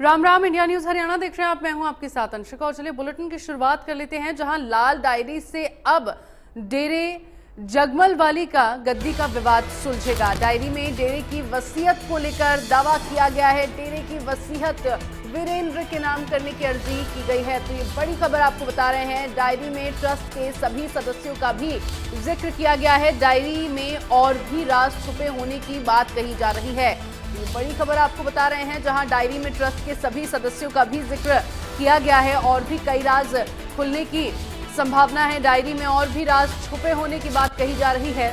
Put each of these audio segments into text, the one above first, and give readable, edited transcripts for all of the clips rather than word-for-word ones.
Ram Ram, India news Haryana देख रहे हैं आप। मैं हूं आपके साथ अंशिका और चलिए बुलेटिन की शुरुआत कर लेते हैं, जहां लाल डायरी से अब डेरे जगमलवाली का गद्दी का विवाद सुलझेगा। डायरी में डेरे की वसीयत को लेकर दावा किया गया है। डेरे की वसीयत वीरेंद्र के नाम करने की अर्जी की गई है। तो ये बड़ी खबर आपको बता रहे हैं। डायरी में ट्रस्ट के सभी सदस्यों का भी जिक्र किया गया है। डायरी में और भी राज छुपे होने की बात कही जा रही है। ये बड़ी खबर आपको बता रहे हैं, जहां डायरी में ट्रस्ट के सभी सदस्यों का भी जिक्र किया गया है और भी कई राज खुलने की संभावना है। डायरी में और भी राज छुपे होने की बात कही जा रही है।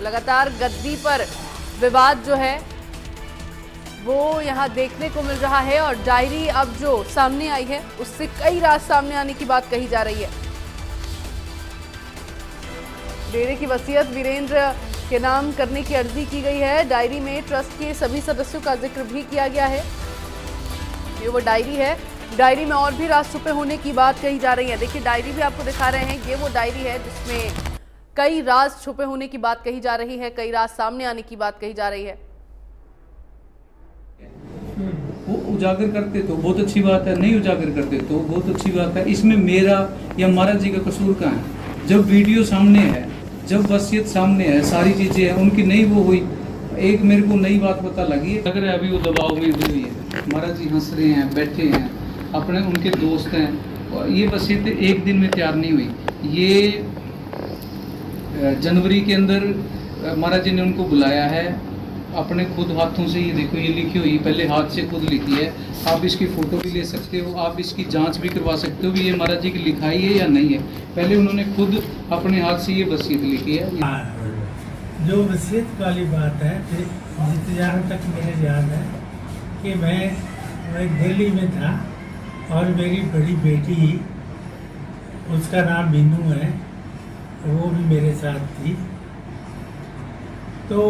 लगातार गद्दी पर विवाद जो है वो यहां देखने को मिल रहा है और डायरी अब जो सामने आई है उससे कई राज सामने आने की बात कही जा रही है। डेरे की वसीयत वीरेंद्र के नाम करने की अर्जी की गई है। डायरी में ट्रस्ट के सभी सदस्यों का जिक्र भी किया गया है। ये वो डायरी है। डायरी में और भी राज छुपे होने की बात कही जा रही है। देखिए, डायरी भी आपको दिखा रहे हैं। ये वो डायरी है जिसमें कई राज छुपे होने की बात कही जा रही है, कई राज सामने आने की बात कही जा रही है। वो उजागर करते तो बहुत अच्छी बात है, नहीं उजागर करते तो बहुत अच्छी बात है। इसमें मेरा या महाराज जी का कसूर कहाँ है? जब वीडियो सामने है, जब वसीयत सामने है, सारी चीजें हैं, उनकी नहीं वो हुई, एक मेरे को नई बात पता लगी है। लग रहा है अभी वो दबाव में हुई है। महाराज जी हंस रहे हैं, बैठे हैं, अपने उनके दोस्त हैं और ये वसीयत एक दिन में तैयार नहीं हुई। ये जनवरी के अंदर महाराज जी ने उनको बुलाया है, अपने खुद हाथों से। ये देखो, ये लिखी हुई पहले हाथ से खुद लिखी है। आप इसकी फोटो भी ले सकते हो, आप इसकी जांच भी करवा सकते हो कि ये महाराज जी की लिखाई है या नहीं है। पहले उन्होंने खुद अपने हाथ से ये वसीयत लिखी है। जो वसीयत वाली बात है, जहाँ तक मुझे याद है कि मैं दिल्ली में था और मेरी बड़ी बेटी, उसका नाम मीनू है, वो भी मेरे साथ थी। तो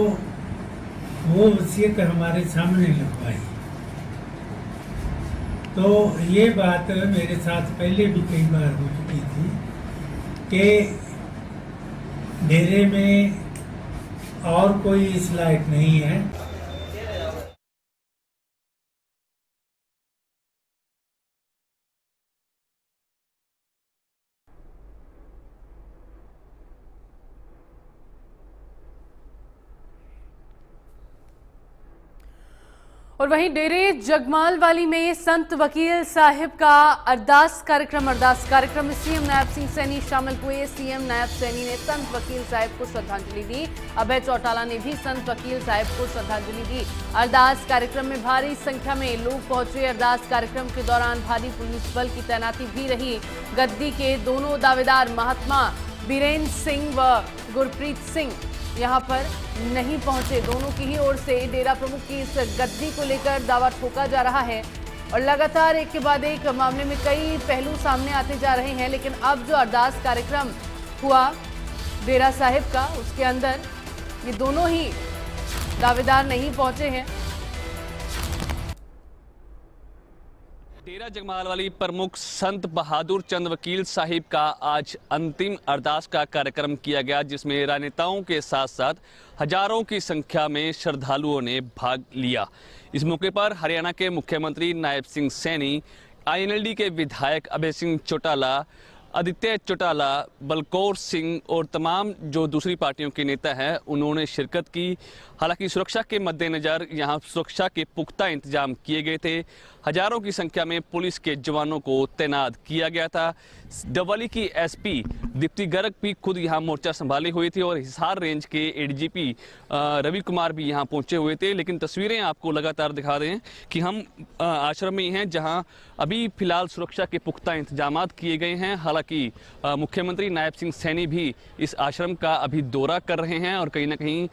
वो वसीयत हमारे सामने लिखवाई। तो ये बात मेरे साथ पहले भी कई बार हो चुकी थी कि डेरे में और कोई इस लायक नहीं है। और वहीं डेरे जगमालवाली में संत वकील साहिब का अरदास कार्यक्रम में सीएम नायब सिंह सैनी शामिल हुए। सीएम नायब सैनी ने संत वकील साहिब को श्रद्धांजलि दी। अभय चौटाला ने भी संत वकील साहिब को श्रद्धांजलि दी। अरदास कार्यक्रम में भारी संख्या में लोग पहुंचे। अरदास कार्यक्रम के दौरान भारी पुलिस बल की तैनाती भी रही। गद्दी के दोनों दावेदार महात्मा बीरेंद्र सिंह व गुरप्रीत सिंह यहां पर नहीं पहुंचे। दोनों की ही ओर से डेरा प्रमुख की इस गद्दी को लेकर दावा ठोका जा रहा है और लगातार एक के बाद एक मामले में कई पहलू सामने आते जा रहे हैं। लेकिन अब जो अरदास कार्यक्रम हुआ डेरा साहिब का, उसके अंदर ये दोनों ही दावेदार नहीं पहुंचे हैं। डेरा जगमालवाली प्रमुख संत बहादुर चंद वकील साहिब का आज अंतिम अरदास का कार्यक्रम किया गया, जिसमें राजनेताओं के साथ साथ हजारों की संख्या में श्रद्धालुओं ने भाग लिया। इस मौके पर हरियाणा के मुख्यमंत्री नायब सिंह सैनी, आईएनएलडी के विधायक अभय सिंह चौटाला, आदित्य चौटाला, बलकौर सिंह और तमाम जो दूसरी पार्टियों के नेता हैं, उन्होंने शिरकत की। हालांकि सुरक्षा के मद्देनज़र यहां सुरक्षा के पुख्ता इंतजाम किए गए थे। हजारों की संख्या में पुलिस के जवानों को तैनात किया गया था। डबवाली की एसपी दीप्ति गर्ग भी खुद यहां मोर्चा संभाले हुए थे और हिसार रेंज के एडीजीपी रवि कुमार भी यहां पहुंचे हुए थे। लेकिन तस्वीरें आपको लगातार दिखा रहे हैं कि हम आश्रम में ही हैं, जहां अभी फिलहाल सुरक्षा के पुख्ता इंतजाम किए गए हैं। हालांकि मुख्यमंत्री नायब सिंह सैनी भी इस आश्रम का अभी दौरा कर रहे हैं और कहीं ना कहीं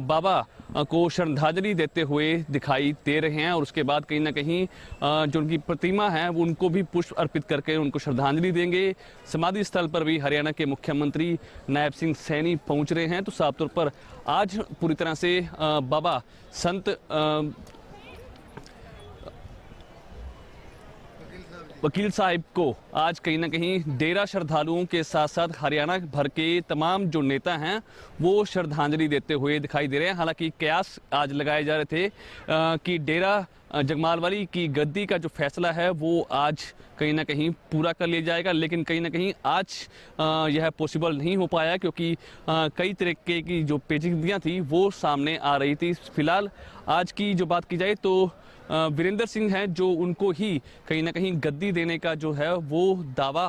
बाबा को श्रद्धांजलि देते हुए दिखाई दे रहे हैं और उसके बाद कहीं ना कहीं जो उनकी प्रतिमा है उनको भी पुष्प अर्पित करके उनको श्रद्धांजलि देंगे। समाधि स्थल पर भी हरियाणा के मुख्यमंत्री नायब सिंह सैनी पहुंच रहे हैं। तो साफ तौर पर आज पूरी तरह से बाबा संत वकील साहब को आज कहीं ना कहीं डेरा श्रद्धालुओं के साथ साथ हरियाणा भर के तमाम जो नेता हैं वो श्रद्धांजलि देते हुए दिखाई दे रहे हैं। हालांकि कयास आज लगाए जा रहे थे कि डेरा जगमालवाली की गद्दी का जो फैसला है वो आज कहीं ना कहीं पूरा कर लिया जाएगा, लेकिन कहीं ना कहीं आज यह पॉसिबल नहीं हो पाया क्योंकि कई तरीके की जो पेचीदगियाँ थी वो सामने आ रही थी। फिलहाल आज की जो बात की जाए तो वीरेंद्र सिंह हैं जो उनको ही कहीं ना कहीं गद्दी देने का जो है वो दावा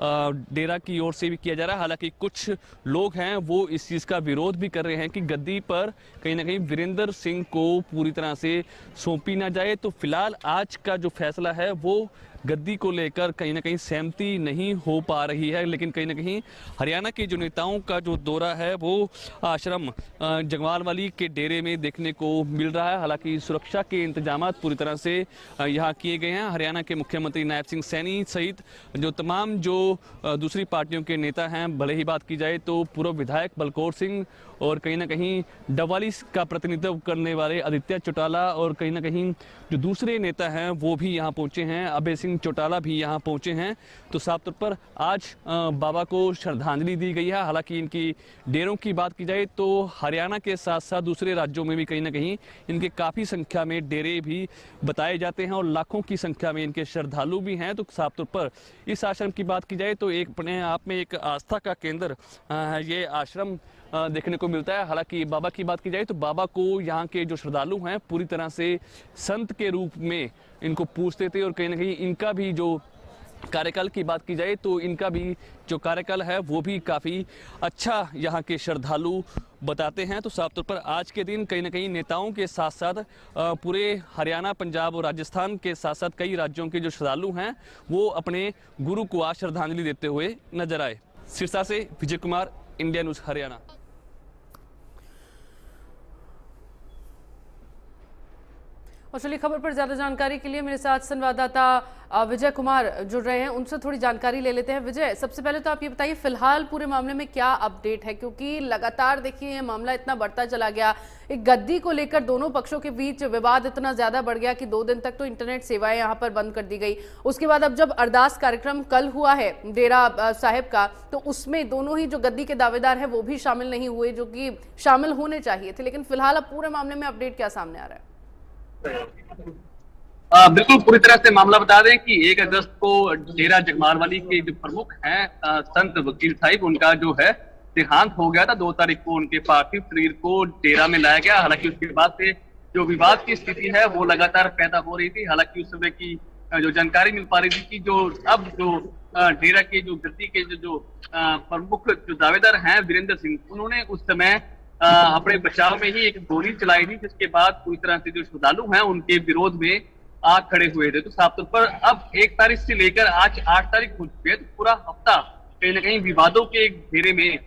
डेरा की ओर से भी किया जा रहा है। हालांकि कुछ लोग हैं वो इस चीज़ का विरोध भी कर रहे हैं कि गद्दी पर कहीं ना कहीं वीरेंद्र सिंह को पूरी तरह से सौंपी ना जाए। तो फिलहाल आज का जो फैसला है वो गद्दी को लेकर कहीं ना कहीं सहमति नहीं हो पा रही है, लेकिन कहीं ना कहीं हरियाणा के जो नेताओं का जो दौरा है वो आश्रम जगमालवाली के डेरे में देखने को मिल रहा है। हालांकि सुरक्षा के इंतजाम पूरी तरह से यहाँ किए गए हैं। हरियाणा के मुख्यमंत्री नायब सिंह सैनी सहित जो तमाम जो दूसरी पार्टियों के नेता हैं, भले ही बात की जाए तो पूर्व विधायक बलकौर सिंह और कहीं ना कहीं डवाली का प्रतिनिधित्व करने वाले आदित्य चौटाला और कहीं ना कहीं जो दूसरे नेता हैं वो भी यहाँ पहुँचे हैं, अभय सिंह चौटाला भी यहाँ पहुँचे हैं। तो साफ तौर पर आज बाबा को श्रद्धांजलि दी गई है। हालांकि इनकी डेरों की बात की जाए तो हरियाणा के साथ साथ दूसरे राज्यों में भी कहीं ना कहीं इनके काफ़ी संख्या में डेरे भी बताए जाते हैं और लाखों की संख्या में इनके श्रद्धालु भी हैं। तो साफ तौर पर इस आश्रम की बात की जाए तो एक अपने आप में एक आस्था का केंद्र ये आश्रम देखने को मिलता है। हालांकि बाबा की बात की जाए तो बाबा को यहाँ के जो श्रद्धालु हैं पूरी तरह से संत के रूप में इनको पूजते थे और कहीं ना कहीं इनका भी जो कार्यकाल की बात की जाए तो इनका भी जो कार्यकाल है वो भी काफ़ी अच्छा यहाँ के श्रद्धालु बताते हैं। तो साफ तौर पर आज के दिन कहीं ना कहीं नेताओं के साथ साथ पूरे हरियाणा, पंजाब और राजस्थान के साथ साथ कई राज्यों के जो श्रद्धालु हैं वो अपने गुरु को आज श्रद्धांजलि देते हुए नजर आए। सिरसा से विजय कुमार, इंडिया न्यूज़ हरियाणा। और चलिए खबर पर ज्यादा जानकारी के लिए मेरे साथ संवाददाता विजय कुमार जुड़ रहे हैं, उनसे थोड़ी जानकारी ले लेते हैं। विजय, सबसे पहले तो आप ये बताइए फिलहाल पूरे मामले में क्या अपडेट है, क्योंकि लगातार देखिए ये मामला इतना बढ़ता चला गया, एक गद्दी को लेकर दोनों पक्षों के बीच विवाद इतना ज्यादा बढ़ गया कि 2 दिन तक तो इंटरनेट सेवाएं यहाँ पर बंद कर दी गई। उसके बाद अब जब अरदास कार्यक्रम कल हुआ है डेरा साहिब का, तो उसमें दोनों ही जो गद्दी के दावेदार हैं वो भी शामिल नहीं हुए जो कि शामिल होने चाहिए थे। लेकिन फिलहाल अब पूरे मामले में अपडेट क्या सामने आ रहा है? बिल्कुल पूरी तरह से मामला बता दें कि 1 अगस्त को डेरा जगमालवाली के जो प्रमुख हैं संत वकील साहिब, उनका जो है देहांत हो गया था। 2 तारीख को उनके पार्थिव शरीर को डेरा में लाया गया। हालांकि उसके बाद से जो विवाद की स्थिति है वो लगातार पैदा हो रही थी। हालांकि उस समय की जो जानकारी मिल पा रही थी कि जो अब जो डेरा के जो गद्दी के जो प्रमुख जो दावेदार हैं वीरेंद्र सिंह, उन्होंने उस समय अपने बचाव में ही एक गोली चलाई थी, जिसके बाद पूरी तरह से जो श्रद्धालु हैं उनके विरोध में आ खड़े हुए थे। तो साफ तौर पर अब 1 तारीख से लेकर आज 8 तारीख हो चुकी है, तो पूरा हफ्ता कहीं ना कहीं विवादों के घेरे में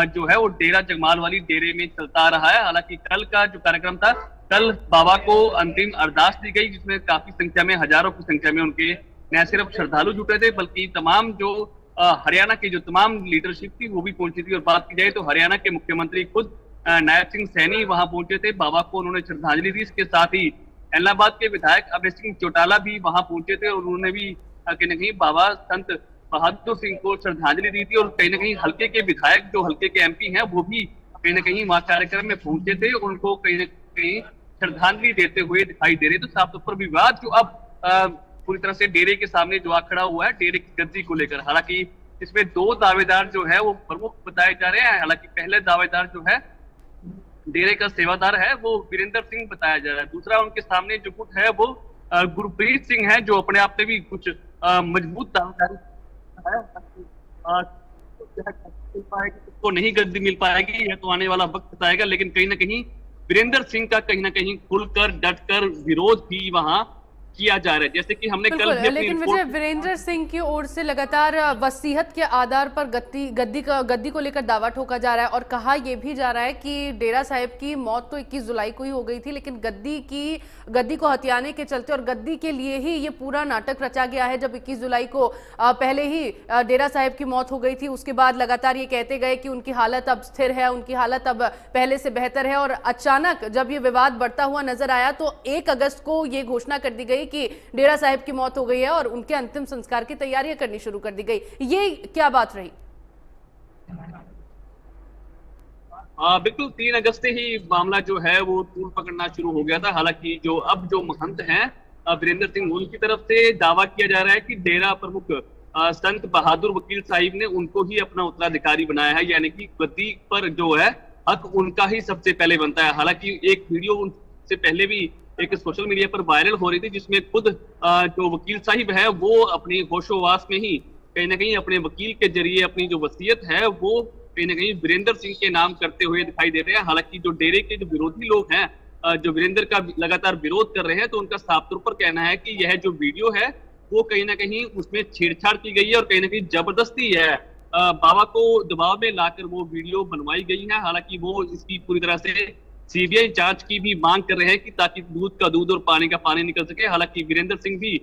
जो है वो डेरा जगमालवाली डेरे में चलता रहा है। हालांकि कल का जो कार्यक्रम था, कल बाबा को अंतिम अरदास दी गई, जिसमें काफी संख्या में, हजारों की संख्या में उनके न सिर्फ श्रद्धालु जुटे थे बल्कि तमाम जो हरियाणा की जो तमाम लीडरशिप थी वो भी पहुंची थी। और बात की जाए तो हरियाणा के मुख्यमंत्री खुद नायब सिंह सैनी वहां पहुंचे थे, बाबा को उन्होंने श्रद्धांजलि दी। इसके साथ ही इलाहाबाद के विधायक अभय सिंह चौटाला भी वहां पहुंचे थे और उन्होंने भी कहीं न कहीं बाबा संत बहादुर सिंह को श्रद्धांजलि दी थी। और कहीं न कहीं हल्के के विधायक, जो हल्के के एमपी हैं, वो भी कहीं न कहीं वहां कार्यक्रम में पहुंचे थे, उनको कहीं न कहीं श्रद्धांजलि देते हुए दिखाई दे रहे। तो साफ तौर पर विवाद जो अब पूरी तरह से डेरे के सामने जो आ खड़ा हुआ है डेरे की गद्दी को लेकर, हालांकि इसमें 2 दावेदार जो है वो प्रमुख बताए जा रहे हैं। हालांकि पहले दावेदार जो है डेरे का सेवादार है वो वीरेंद्र सिंह बताया जा रहा है। दूसरा उनके सामने जो गुट है वो गुरप्रीत सिंह है, जो अपने आप में भी कुछ मजबूत दावेदारी है। तो नहीं गद्दी मिल पाएगी, यह तो आने वाला वक्त बताएगा। लेकिन कहीं ना कहीं वीरेंद्र सिंह का कहीं ना कहीं खुलकर डटकर विरोध भी वहां किया जा रहा है, जैसे कि हमने कल भी। लेकिन विजय, वीरेंद्र सिंह की ओर से लगातार वसीयत के आधार पर गद्दी को लेकर दावा ठोका जा रहा है और कहा यह भी जा रहा है कि डेरा साहिब की मौत तो 21 जुलाई को ही हो गई थी, लेकिन गद्दी को हथियाने के चलते और गद्दी के लिए ही ये पूरा नाटक रचा गया है। जब 21 जुलाई को पहले ही डेरा साहिब की मौत हो गई थी, उसके बाद लगातार ये कहते गए कि उनकी हालत अब स्थिर है, उनकी हालत अब पहले से बेहतर है। और अचानक जब ये विवाद बढ़ता हुआ नजर आया तो 1 अगस्त को ये घोषणा कर दी गई कि डेरा साहिब की मौत हो गई है और उनके अंतिम संस्कार की तैयारियां करनी शुरू कर दी गई। ये क्या बात रही? बिल्कुल 3 अगस्त से ही मामला जो है वो तूल पकड़ना शुरू हो गया था। हालांकि जो महंत हैं वीरेंद्र सिंह, उनकी तरफ से दावा किया जा रहा है कि डेरा प्रमुख संत बहादुर वकील साहिब ने उनको ही अपना उत्तराधिकारी बनाया है, यानी कि गद्दी पर जो है हक उनका ही सबसे पहले बनता है। हालांकि एक वीडियो उनसे पहले भी एक सोशल मीडिया पर वायरल हो रही थी, जिसमें खुद जो वकील साहिब है वो अपनी होशोवास में ही कहीं ना कहीं अपने वकील के जरिए अपनी जो वसीयत है वो कहीं ना कहीं वीरेंद्र सिंह के नाम करते हुए दिखाई दे रहे हैं। हालांकि जो डेरे के जो विरोधी लोग हैं जो वीरेंद्र का लगातार विरोध कर रहे हैं, तो उनका साफ तौर पर कहना है कि यह जो वीडियो है वो कहीं ना कहीं उसमें छेड़छाड़ की गई है और कहीं ना कहीं जबरदस्ती है बाबा को दबाव में लाकर वो वीडियो बनवाई गई है। हालांकि वो इसकी पूरी तरह से सीबीआई जांच की भी मांग कर रहे हैं कि ताकि दूध का दूध और पानी का पानी निकल सके। हालांकि वीरेंद्र सिंह भी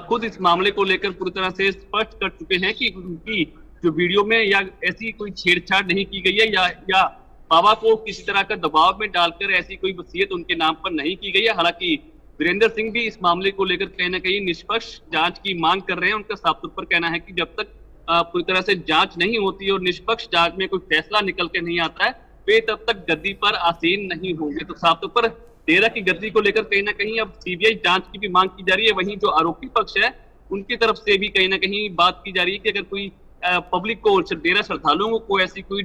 खुद इस मामले को लेकर पूरी तरह से स्पष्ट कर चुके हैं कि उनकी जो वीडियो में या ऐसी कोई छेड़छाड़ नहीं की गई है या बाबा को किसी तरह का दबाव में डालकर ऐसी कोई वसीयत उनके नाम पर नहीं की गई है। हालांकि वीरेंद्र सिंह भी इस मामले को लेकर कहीं ना कहीं निष्पक्ष जांच की मांग कर रहे हैं। उनका साफ तौर पर कहना है कि जब तक पूरी तरह से जांच नहीं होती और निष्पक्ष जांच में कोई फैसला निकल के नहीं आता है, वे तब तक गद्दी पर आसीन नहीं होंगे। तो साफ तौर पर डेरा की गद्दी को लेकर कहीं ना कहीं अब सीबीआई जांच की भी मांग की जा रही है। वहीं जो आरोपी पक्ष है उनकी तरफ से भी कहीं ना कहीं बात की जा रही है कि अगर कोई पब्लिक को, डेरा श्रद्धालुओं को ऐसी कोई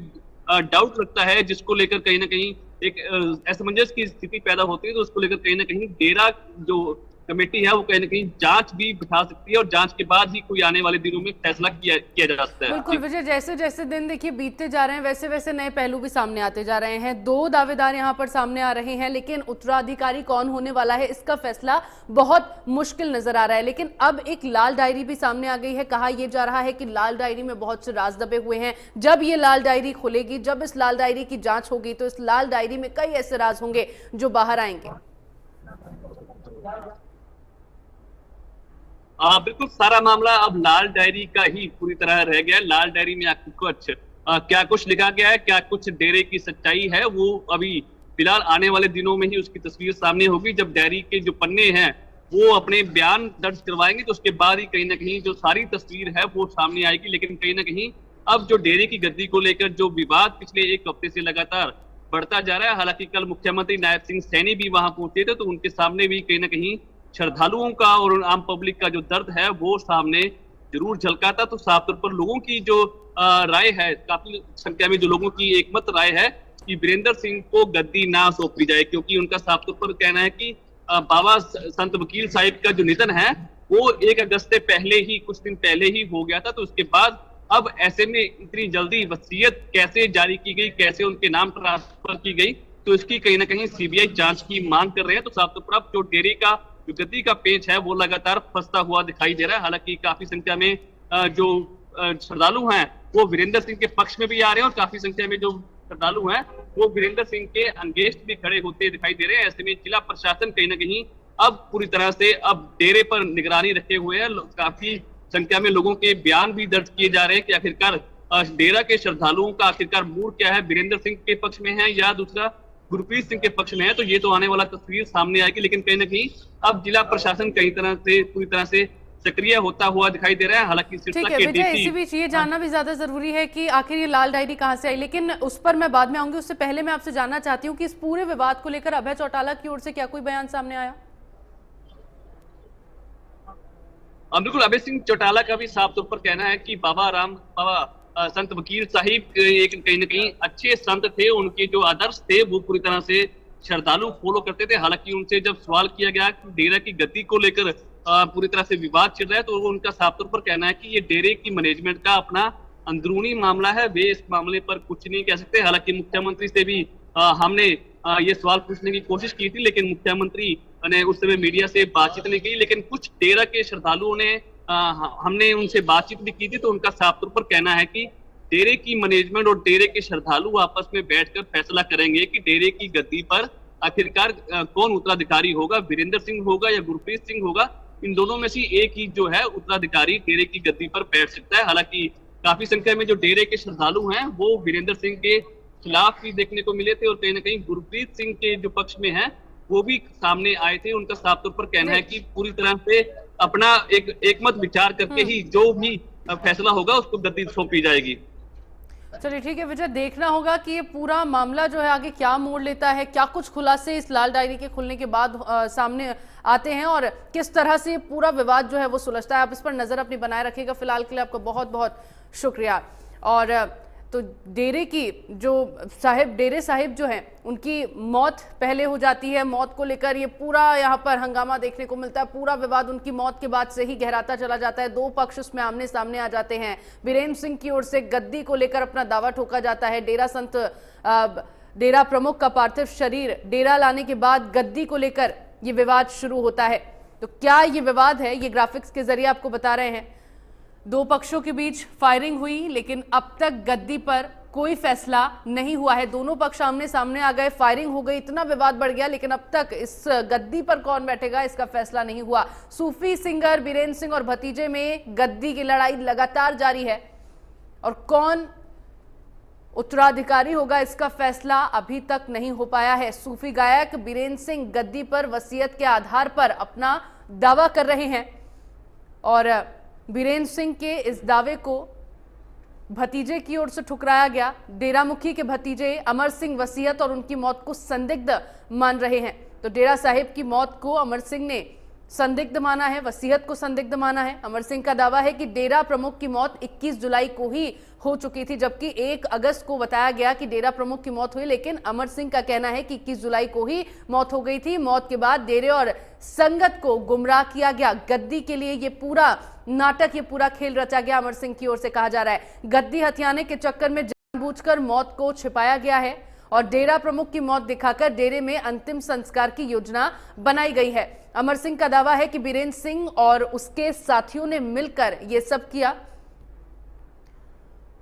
डाउट लगता है जिसको लेकर कहीं ना कहीं एक असमंजस की स्थिति पैदा होती है, तो उसको लेकर कहीं ना कहीं डेरा जो कमेटी है वो कहीं ना कहीं जांच भी बिठा सकती है और जांच के बाद ही कोई आने वाले दिनों में फैसला किया जा सकता है। बिल्कुल विजय, जैसे जैसे दिन देखिए बीतते जा रहे हैं वैसे वैसे नए पहलू भी सामने आते जा रहे हैं। 2 दावेदार यहाँ पर सामने आ रहे हैं, लेकिन उत्तराधिकारी कौन होने वाला है इसका फैसला बहुत मुश्किल नजर आ रहा है। लेकिन अब एक लाल डायरी भी सामने आ गई है। कहा यह जा रहा है कि लाल डायरी में बहुत से राज दबे हुए हैं। जब ये लाल डायरी खुलेगी, जब इस लाल डायरी की जांच होगी, तो इस लाल डायरी में कई ऐसे राज होंगे जो बाहर आएंगे। बिल्कुल सारा मामला अब लाल डायरी का ही पूरी तरह रह गया है। लाल डायरी में क्या कुछ लिखा गया है, क्या कुछ डेरे की सच्चाई है, वो अभी फिलहाल आने वाले दिनों में ही उसकी तस्वीर सामने होगी। जब डायरी के जो पन्ने हैं वो अपने बयान दर्ज करवाएंगे तो उसके बाद ही कहीं ना कहीं जो सारी तस्वीर है वो सामने आएगी। लेकिन कहीं ना कहीं अब जो डेरे की गद्दी को लेकर जो विवाद पिछले 1 हफ्ते से लगातार बढ़ता जा रहा है। हालांकि कल मुख्यमंत्री नायब सिंह सैनी भी वहां पहुंचे थे, तो उनके सामने भी कहीं ना कहीं श्रद्धालुओं का और आम पब्लिक का जो दर्द है वो सामने जरूर झलका था। तो साफ तौर पर लोगों की जो राय है, काफी संख्या में जो लोगों की एकमत राय है कि वीरेंद्र सिंह को गद्दी ना सौंपी जाए, क्योंकि उनका साफ तौर पर कहना है कि बाबा संत वकील साहिब का जो निधन है वो 1 अगस्त से पहले ही, कुछ दिन पहले ही हो गया था। तो उसके बाद अब ऐसे में इतनी जल्दी वसीयत कैसे जारी की गई, कैसे उनके नाम ट्रांसफर की गई, तो इसकी कहीं ना कहीं सीबीआई जांच की मांग कर रहे हैं। तो साफ तौर पर अब जो डेरे का जो गद्दी का पेच है वो लगातार फंसता हुआ दिखाई दे रहा है। हालांकि काफी संख्या में जो श्रद्धालु हैं वो वीरेंद्र सिंह के पक्ष में भी आ रहे हैं और काफी संख्या में जो श्रद्धालु हैं वो वीरेंद्र सिंह के अगेंस्ट भी खड़े होते दिखाई दे रहे हैं। ऐसे में जिला प्रशासन कहीं ना कहीं अब पूरी तरह से अब डेरे पर निगरानी रखे हुए हैं। काफी संख्या में लोगों के बयान भी दर्ज किए जा रहे हैं कि आखिरकार डेरा के श्रद्धालुओं का आखिरकार मूड क्या है, वीरेंद्र सिंह के पक्ष में है या दूसरा गुरप्रीत सिंह के पक्ष में है। तो ये तो आने वाला तस्वीर सामने आएगी। लेकिन कहीं ना कहीं अब जिला प्रशासन कई तरह से पूरी तरह से सक्रिय होता हुआ दिखाई दे रहा है। हालांकि ठीक है विजय, इसी बीच ये जानना भी ज्यादा जरूरी है कि आखिर ये लाल डायरी कहां से आई, लेकिन उस पर मैं बाद में आऊंगी। उससे पहले मैं आपसे जानना चाहती हूँ कि इस पूरे विवाद को लेकर अभय चौटाला की ओर से क्या कोई बयान सामने आया? बिल्कुल, अभय सिंह चौटाला का भी साफ तौर पर कहना है कि बाबा संत वकील साहिब एक कहीं ना कहीं अच्छे संत थे। उनके जो आदर्श थे वो पूरी तरह से श्रद्धालु फॉलो करते थे। हालांकि उनसे जब सवाल किया गया कि डेरा की गद्दी को लेकर पूरी तरह से विवाद चल रहा है, तो उनका साफ तौर पर कहना है कि ये डेरे की मैनेजमेंट का अपना अंदरूनी मामला है, वे इस मामले पर कुछ नहीं कह सकते। हालांकि मुख्यमंत्री से भी हमने ये सवाल पूछने की कोशिश की थी, लेकिन मुख्यमंत्री ने उस समय मीडिया से बातचीत नहीं की। लेकिन कुछ डेरा के श्रद्धालुओं ने हमने उनसे बातचीत भी की थी, तो उनका साफ तौर पर कहना है कि डेरे की मैनेजमेंट और डेरे के श्रद्धालु आपस में बैठकर फैसला करेंगे कि डेरे की गद्दी पर आखिरकार कौन उत्तराधिकारी होगा, वीरेंद्र सिंह होगा या गुरप्रीत सिंह होगा। इन दोनों में से एक ही जो है उत्तराधिकारी डेरे की गद्दी पर बैठ सकता है। हालांकि काफी संख्या में जो डेरे के श्रद्धालु हैं वो वीरेंद्र सिंह के खिलाफ भी देखने को मिले थे और कहीं ना कहीं गुरप्रीत सिंह के जो पक्ष में है वो भी सामने आए थे। उनका साफ तौर पर कहना है कि पूरी तरह से अपना एकमत विचार करके ही जो भी फैसला होगा उसको गद्दी सौंपी जाएगी। चलिए ठीक है विजय, देखना होगा कि ये पूरा मामला जो है आगे क्या मोड़ लेता है, क्या कुछ खुलासे इस लाल डायरी के खुलने के बाद सामने आते हैं और किस तरह से पूरा विवाद जो है वो सुलझता है। आप इस पर नजर अपनी बनाए रखिएगा। फिलहाल के लिए आपको बहुत बहुत शुक्रिया। और तो डेरे की जो डेरे साहिब जो हैं उनकी मौत पहले हो जाती है। मौत को लेकर ये पूरा यहाँ पर हंगामा देखने को मिलता है। पूरा विवाद उनकी मौत के बाद से ही गहराता चला जाता है। दो पक्ष उसमें आमने सामने आ जाते हैं। बीरेंद्र सिंह की ओर से गद्दी को लेकर अपना दावा ठोका जाता है। डेरा प्रमुख का पार्थिव शरीर डेरा लाने के बाद गद्दी को लेकर ये विवाद शुरू होता है। तो क्या ये विवाद है, ये ग्राफिक्स के जरिए आपको बता रहे हैं। दो पक्षों के बीच फायरिंग हुई लेकिन अब तक गद्दी पर कोई फैसला नहीं हुआ है। दोनों पक्ष आमने सामने आ गए, फायरिंग हो गई, इतना विवाद बढ़ गया, लेकिन अब तक इस गद्दी पर कौन बैठेगा इसका फैसला नहीं हुआ। सूफी सिंगर बीरेंद्र सिंह और भतीजे में गद्दी की लड़ाई लगातार जारी है और कौन उत्तराधिकारी होगा इसका फैसला अभी तक नहीं हो पाया है। सूफी गायक बीरेंद्र सिंह गद्दी पर वसीयत के आधार पर अपना दावा कर रहे हैं और बीरेंद्र सिंह के इस दावे को भतीजे की ओर से ठुकराया गया। डेरा मुखी के भतीजे अमर सिंह वसीयत और उनकी मौत को संदिग्ध मान रहे हैं। तो डेरा साहिब की मौत को अमर सिंह ने संदिग्ध माना है, वसीयत को संदिग्ध माना है। अमर सिंह का दावा है कि डेरा प्रमुख की मौत 21 जुलाई को ही हो चुकी थी, जबकि 1 अगस्त को बताया गया कि डेरा प्रमुख की मौत हुई, लेकिन अमर सिंह का कहना है कि 21 जुलाई को ही मौत हो गई थी। मौत के बाद डेरे और संगत को गुमराह किया गया। गद्दी के लिए ये पूरा नाटक, ये पूरा खेल रचा गया, अमर सिंह की ओर से कहा जा रहा है। गद्दी हथियाने के चक्कर में जानबूझकर मौत को छिपाया गया है और डेरा प्रमुख की मौत दिखाकर डेरे में अंतिम संस्कार की योजना बनाई गई है। अमर सिंह का दावा है कि बीरेंद्र सिंह और उसके साथियों ने मिलकर ये सब किया।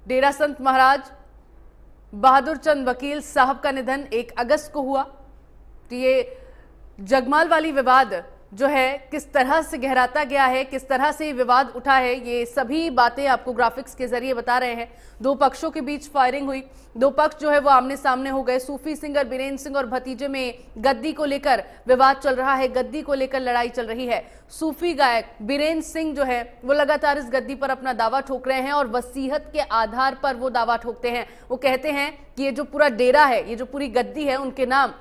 डेरा संत महाराज बहादुर चंद वकील साहब का निधन 1 अगस्त को हुआ। तो ये जगमाल वाली विवाद जो है किस तरह से गहराता गया है, किस तरह से विवाद उठा है, ये सभी बातें आपको ग्राफिक्स के जरिए बता रहे हैं। दो पक्षों के बीच फायरिंग हुई, दो पक्ष जो है वो आमने सामने हो गए। सूफी सिंगर बीरेंद्र सिंह और भतीजे में गद्दी को लेकर विवाद चल रहा है, गद्दी को लेकर लड़ाई चल रही है। सूफी गायक बीरेंद्र सिंह जो है वो लगातार इस गद्दी पर अपना दावा ठोक रहे हैं और वसीयत के आधार पर वो दावा ठोकते हैं। वो कहते हैं कि ये जो पूरा डेरा है, ये जो पूरी गद्दी है, उनके नाम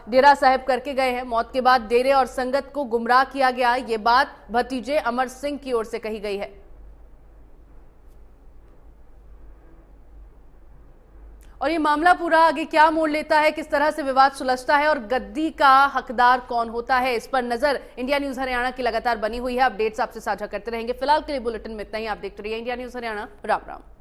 डेरा साहिब करके गए हैं। मौत के बाद डेरे और संगत को गुमराह किया गया, ये बात भतीजे अमर सिंह की ओर से कही गई है। और ये मामला पूरा आगे क्या मोड़ लेता है, किस तरह से विवाद सुलझता है और गद्दी का हकदार कौन होता है, इस पर नजर इंडिया न्यूज हरियाणा की लगातार बनी हुई है। अपडेट्स आपसे साझा करते रहेंगे। फिलहाल के लिए बुलेटिन में इतना ही। आप देखते रहिए इंडिया न्यूज हरियाणा। राम राम।